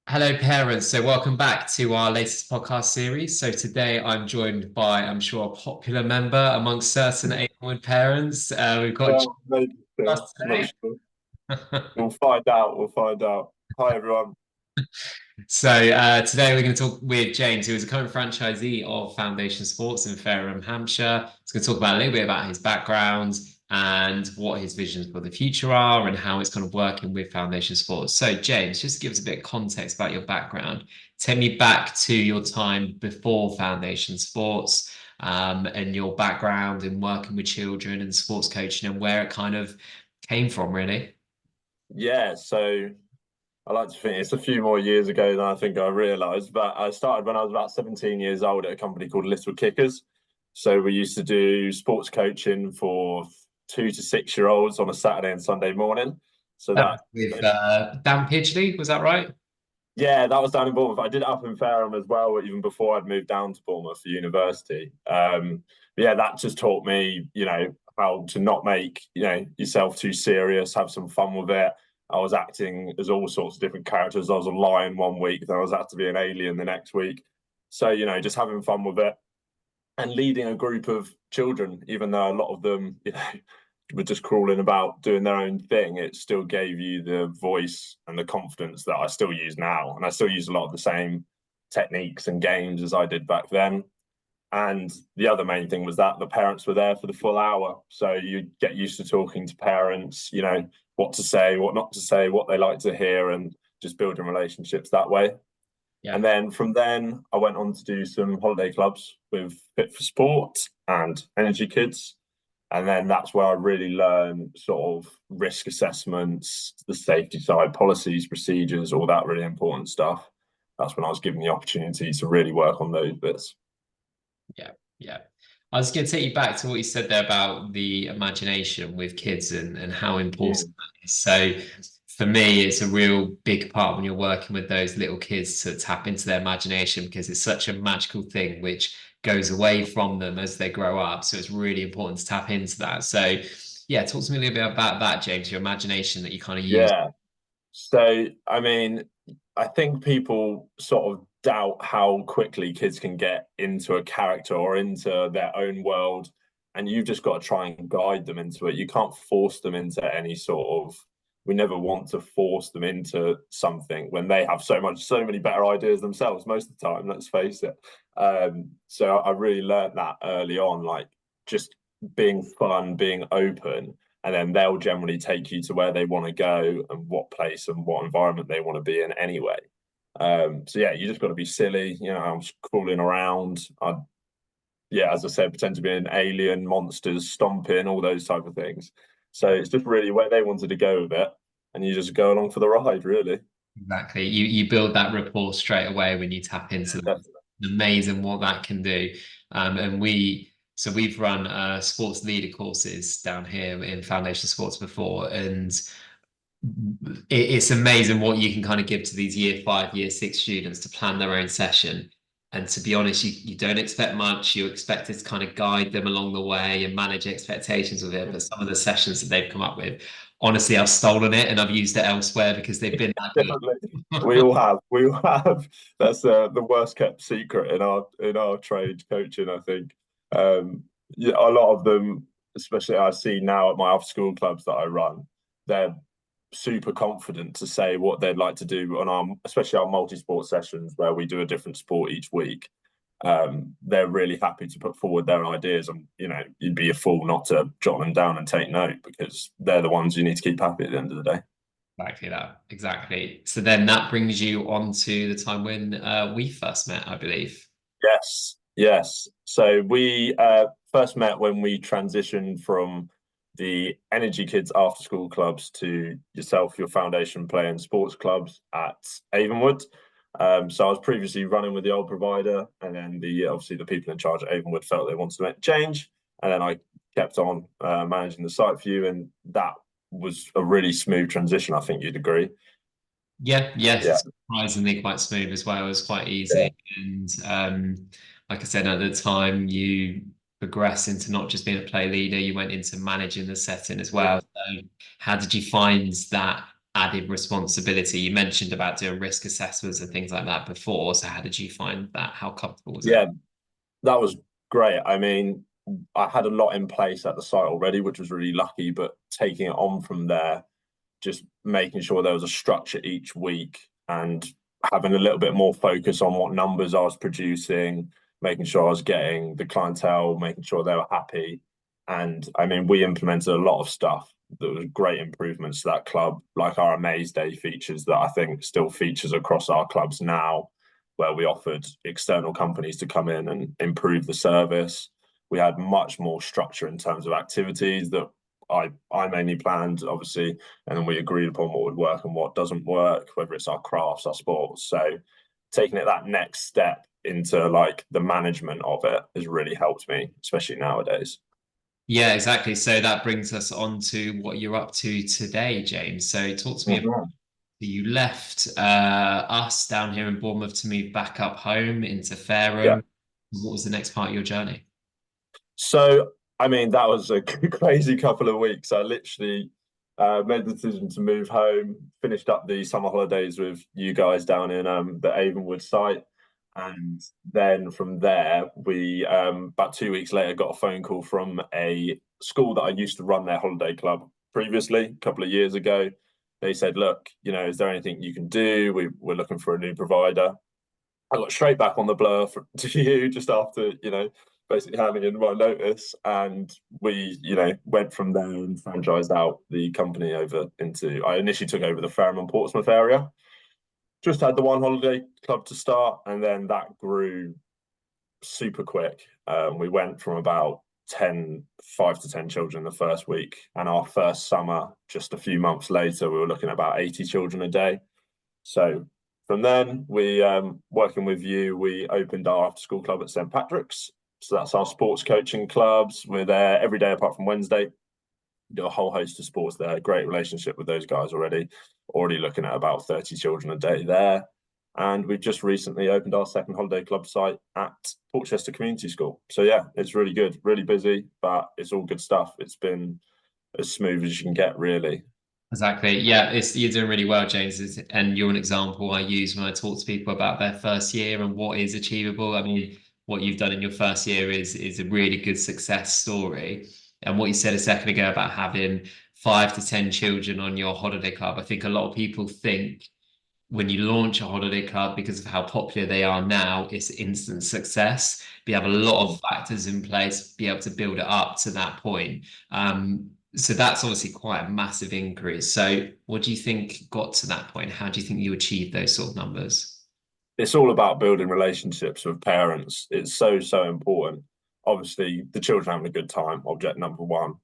Hello, parents. So, welcome back to our latest podcast series. So, today I'm joined by, I'm sure, a popular member amongst certain Avonwood parents. We've got James Well, maybe with still. us I'm not today. sure. We'll find out. We'll find out. Hi, everyone. Today we're going to talk with James, who is a current franchisee of Foundation Sports in Fareham and Hampshire. He's going to talk about a little bit about his background and what his visions for the future are and how it's kind of working with Foundation Sports. So, James, just to give us a bit of context about your background, take me back to your time before Foundation Sports, and your background in working with children and sports coaching and where it kind of came from, really. Yeah, so I like to think it's a few more years ago than I think I realised, but I started when I was about 17 years old at a company called Little Kickers. So we used to do sports coaching for 2 to 6 year olds on a Saturday and Sunday morning. So That was that with Dan Pidgley, was that right? Yeah, that was down in Bournemouth. I did it up in Fareham as well, even before I'd moved down to Bournemouth for university. But yeah, that just taught me, how to not make, yourself too serious, have some fun with it. I was acting as all sorts of different characters. I was a lion one week, then I was had to be an alien the next week. So, just having fun with it and leading a group of children, even though a lot of them, were just crawling about doing their own thing, it still gave you the voice and the confidence that I still use now. And I still use a lot of the same techniques and games as I did back then. And the other main thing was that the parents were there for the full hour. So you get used to talking to parents, what to say, what not to say, what they like to hear, and just building relationships that way. Yeah. And then from then, I went on to do some holiday clubs with Fit for Sport and Energy Kids. And then that's where I really learned sort of risk assessments, the safety side, policies, procedures, all that really important stuff. That's when I was given the opportunity to really work on those bits. Yeah, yeah. I was going to take you back to what you said there about the imagination with kids and how important Mm. that is. So for me, it's a real big part when you're working with those little kids to tap into their imagination because it's such a magical thing which goes away from them as they grow up. So it's really important to tap into that. So yeah, talk to me a little bit about that, James, your imagination that you kind of use. Yeah. So, I mean, I think people sort of doubt how quickly kids can get into a character or into their own world. And you've just got to try and guide them into it. You can't force them into any sort of, we never want to force them into something when they have so many better ideas themselves most of the time, let's face it. So I really learned that early on, like just being fun, being open, and then they'll generally take you to where they want to go and what place and what environment they want to be in anyway. So yeah, you just got to be silly. I was crawling around. Yeah, as I said, pretend to be an alien, monsters, stomping, all those type of things. So Yeah. it's just really where they wanted to go with it, and you just go along for the ride, really. Exactly. You build that rapport straight away when you tap into Yeah, them. definitely. Amazing what that can do. And we've run sports leader courses down here in Foundation Sports before, and it's amazing what you can kind of give to these year five, year six students to plan their own session. And to be honest, you don't expect much. You expect it to kind of guide them along the way and manage expectations with it. But some of the sessions that they've come up with, honestly, I've stolen it and I've used it elsewhere because they've been that Definitely. We good. all have. We all have. That's the worst kept secret in our trade coaching, I think. Yeah, a lot of them, especially I see now at my after school clubs that I run, they're super confident to say what they'd like to do on our, especially our multi-sport sessions where we do a different sport each week. They're really happy to put forward their ideas, and you'd be a fool not to jot them down and take note because they're the ones you need to keep happy at the end of the day. Exactly that. Exactly. So then that brings you on to the time when we first met, I believe. Yes, yes. So we first met when we transitioned from the Energy Kids after school clubs to yourself, your foundation play and sports clubs at Avonwood. So I was previously running with the old provider, and then the obviously the people in charge at Avonwood felt they wanted to make a change, and then I kept on managing the site for you, and that was a really smooth transition. I think you'd agree. Yeah, Yeah, yes, surprisingly quite smooth as well. It was quite yeah. easy. And like I said, at the time you progressed into not just being a play leader, you went into managing the setting as well. So how did you find that added responsibility. You mentioned about doing risk assessments and things like that before. So how did you find that? How comfortable was it? Yeah, that was great. I mean, I had a lot in place at the site already, which was really lucky, but taking it on from there, just making sure there was a structure each week and having a little bit more focus on what numbers I was producing, making sure I was getting the clientele, making sure they were happy. And I mean, we implemented a lot of stuff that was great improvements to that club, like our Amaze Day features that I think still features across our clubs now, where we offered external companies to come in and improve the service. We had much more structure in terms of activities that I mainly planned, obviously, and then we agreed upon what would work and what doesn't work, whether it's our crafts, our sports. So taking it that next step into like the management of it has really helped me, especially nowadays. Yeah, exactly. So that brings us on to what you're up to today, James. So talk to me about Mhm. you left us down here in Bournemouth to move back up home into Yeah. Fareham. What was the next part of your journey? So, I mean, that was a crazy couple of weeks. I literally made the decision to move home, finished up the summer holidays with you guys down in the Avonwood site. And then from there, we about 2 weeks later got a phone call from a school that I used to run their holiday club previously, a couple of years ago. They said, "Look, is there anything you can do? We're looking for a new provider." I got straight back on the blur to you just after, basically handing in my notice. And we, went from there and franchised out the company over into, I initially took over the Fareham and Portsmouth area. Just had the one holiday club to start, and then that grew super quick. We went from about 5 to 10 children the first week. And our first summer, just a few months later, we were looking at about 80 children a day. So from then, we working with you, we opened our after school club at St Patrick's. So that's our sports coaching clubs. We're there every day apart from Wednesday. Do a whole host of sports there. Great relationship with those guys already. Already looking at about 30 children a day there. And we've just recently opened our second holiday club site at Portchester Community School. So yeah, it's really good, really busy, but it's all good stuff. It's been as smooth as you can get, really. Exactly. Yeah, you're doing really well, James. And you're an example I use when I talk to people about their first year and what is achievable. I mean, what you've done in your first year is a really good success story. And what you said a second ago about having 5 to 10 children on your holiday club, I think a lot of people think when you launch a holiday club because of how popular they are now, it's instant success. But you have a lot of factors in place, be able to build it up to that point. So that's obviously quite a massive increase. So what do you think got to that point? How do you think you achieved those sort of numbers? It's all about building relationships with parents. It's so important. Obviously, the children having a good time, object number one.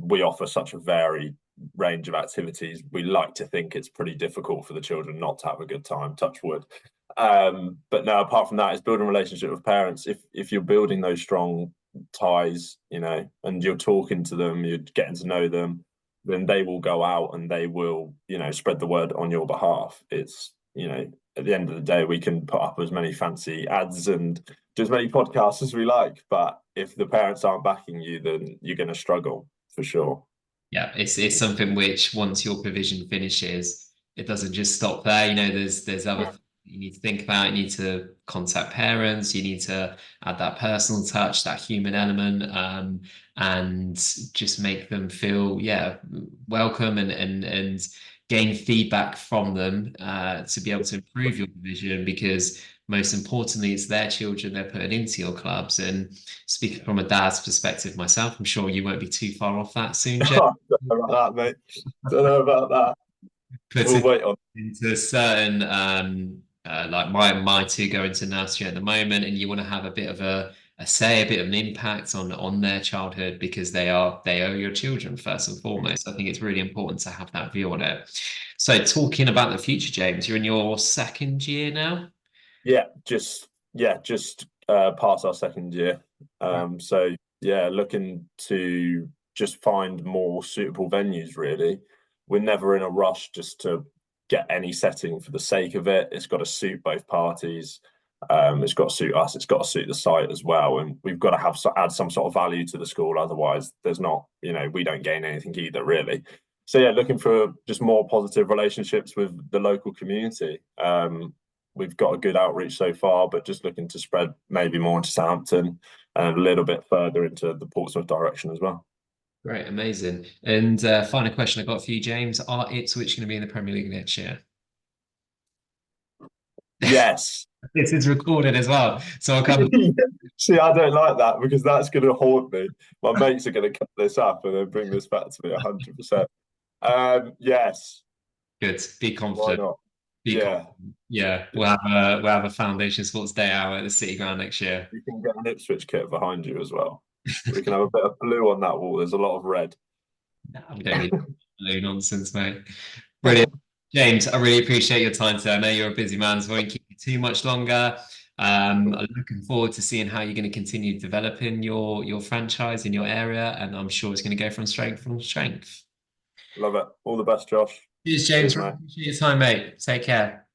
We offer such a varied range of activities. We like to think it's pretty difficult for the children not to have a good time, touch wood. But no, apart from that, it's building a relationship with parents. If you're building those strong ties, and you're talking to them, you're getting to know them, then they will go out and they will, spread the word on your behalf. It's, at the end of the day, we can put up as many fancy ads and do as many podcasts as we like. But if the parents aren't backing you, then you're going to struggle for sure. Yeah, it's something which once your provision finishes, it doesn't just stop there. There's other things you need to think about. You need to contact parents. You need to add that personal touch, that human element, and just make them feel, yeah, welcome and gain feedback from them to be able to improve your provision because most importantly, it's their children they're putting into your clubs. And speaking from a dad's perspective myself, I'm sure you won't be too far off that soon, Jeff. Don't know about that, mate. Don't know about that. We'll Putting wait on. into certain like my two go into nursery at the moment, and you want to have a bit of a say, a bit of an impact on their childhood because they are your children first and foremost. I think it's really important to have that view on it. So talking about the future, James, you're in your second year now. Yeah, just past our second year. Right. So yeah, looking to just find more suitable venues, really. We're never in a rush just to get any setting for the sake of it. It's got to suit both parties. It's got to suit us. It's got to suit the site as well, and we've got to add some sort of value to the school. Otherwise, there's not, we don't gain anything either, really. So yeah, looking for just more positive relationships with the local community. We've got a good outreach so far, but just looking to spread maybe more into Southampton and a little bit further into the Portsmouth direction as well. Great, amazing. And final question I got for you, James. Are Ipswich going to be in the Premier League next year? Yes. This is recorded as well, so I'll cover. See, I don't like that because that's going to haunt me. My mates are going to cut this up and then bring this back to me 100%. Yes. Good. Be Why confident. not? Be Yeah. confident. Yeah, we'll have a Foundation Sports Day out at the City Ground next year. You can get an Ipswich kit behind you as well. We can have a bit of blue on that wall. There's a lot of red. No, we don't need blue nonsense, mate. Brilliant. James, I really appreciate your time today. I know you're a busy man, so I won't keep you too much longer. I'm looking forward to seeing how you're going to continue developing your franchise in your area, and I'm sure it's going to go from strength to strength. Love it. All the best, Josh. Cheers, Cheers, James. mate. Appreciate your time, mate. Take care.